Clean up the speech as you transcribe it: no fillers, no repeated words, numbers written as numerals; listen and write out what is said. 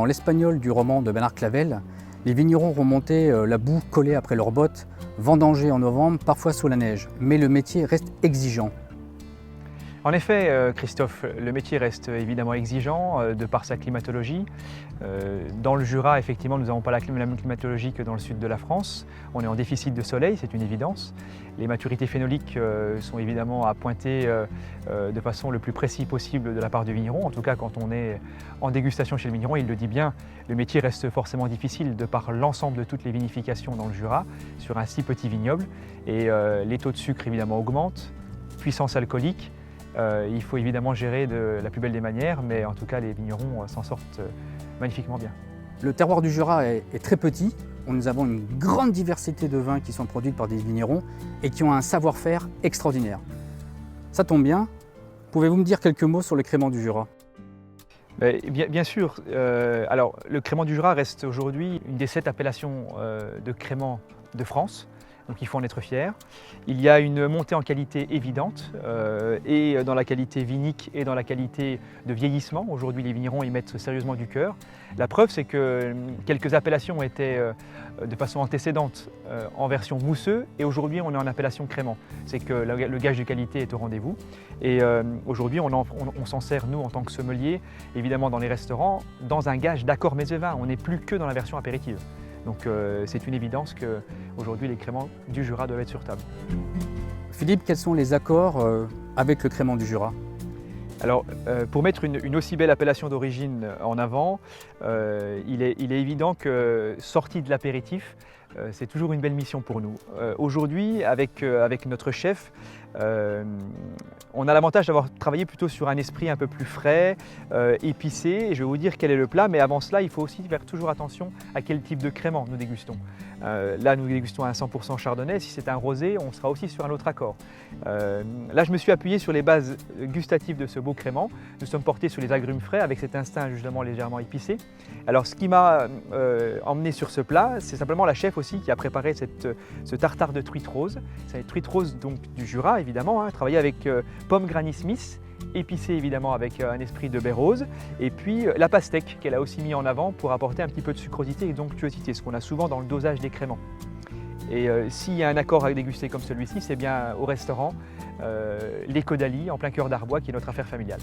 l'Espagnol du roman de Bernard Clavel, les vignerons remontaient la boue collée après leurs bottes, vendangés en novembre, parfois sous la neige. Mais le métier reste exigeant. En effet, Christophe, le métier reste évidemment exigeant de par sa climatologie. Dans le Jura, effectivement, nous n'avons pas la même climatologie que dans le sud de la France. On est en déficit de soleil, c'est une évidence. Les maturités phénoliques sont évidemment à pointer de façon le plus précise possible de la part du vigneron. En tout cas, quand on est en dégustation chez le vigneron, il le dit bien, le métier reste forcément difficile de par l'ensemble de toutes les vinifications dans le Jura sur un si petit vignoble. Et les taux de sucre évidemment augmentent, puissance alcoolique. Il faut évidemment gérer de la plus belle des manières, mais en tout cas les vignerons s'en sortent magnifiquement bien. Le terroir du Jura est très petit. Nous avons une grande diversité de vins qui sont produits par des vignerons et qui ont un savoir-faire extraordinaire. Ça tombe bien. Pouvez-vous me dire quelques mots sur le crément du Jura ? Bien sûr. Alors, le crément du Jura reste aujourd'hui une des 7 appellations de crément de France. Donc il faut en être fier. Il y a une montée en qualité évidente, et dans la qualité vinique et dans la qualité de vieillissement. Aujourd'hui, les vignerons y mettent sérieusement du cœur. La preuve, c'est que quelques appellations étaient de façon antécédente en version mousseux, et aujourd'hui on est en appellation crément. C'est que le gage de qualité est au rendez-vous. Et aujourd'hui, on s'en sert, nous, en tant que sommelier, évidemment dans les restaurants, dans un gage d'accord mets et vins. On n'est plus que dans la version apéritive. Donc c'est une évidence qu'aujourd'hui les créments du Jura doivent être sur table. Philippe, quels sont les accords avec le crément du Jura ? Alors pour mettre une aussi belle appellation d'origine en avant, il est évident que sortie de l'apéritif, c'est toujours une belle mission pour nous. Aujourd'hui, avec notre chef, on a l'avantage d'avoir travaillé plutôt sur un esprit un peu plus frais, épicé. Et je vais vous dire quel est le plat, mais avant cela, il faut aussi faire toujours attention à quel type de crément nous dégustons. Là, nous dégustons un 100% chardonnay. Si c'est un rosé, on sera aussi sur un autre accord. Là, je me suis appuyé sur les bases gustatives de ce beau crément. Nous sommes portés sur les agrumes frais avec cet instinct justement légèrement épicé. Alors, ce qui m'a emmené sur ce plat, c'est simplement la chef aussi qui a préparé ce tartare de truite rose. C'est une truite rose donc du Jura, évidemment, travaillé avec pomme Granny Smith, épicé évidemment avec un esprit de baie rose, et puis la pastèque qu'elle a aussi mis en avant pour apporter un petit peu de sucrosité et d'onctuosité, ce qu'on a souvent dans le dosage des créments. Et s'il y a un accord à déguster comme celui-ci, c'est bien au restaurant Les Caudalie, en plein cœur d'Arbois, qui est notre affaire familiale.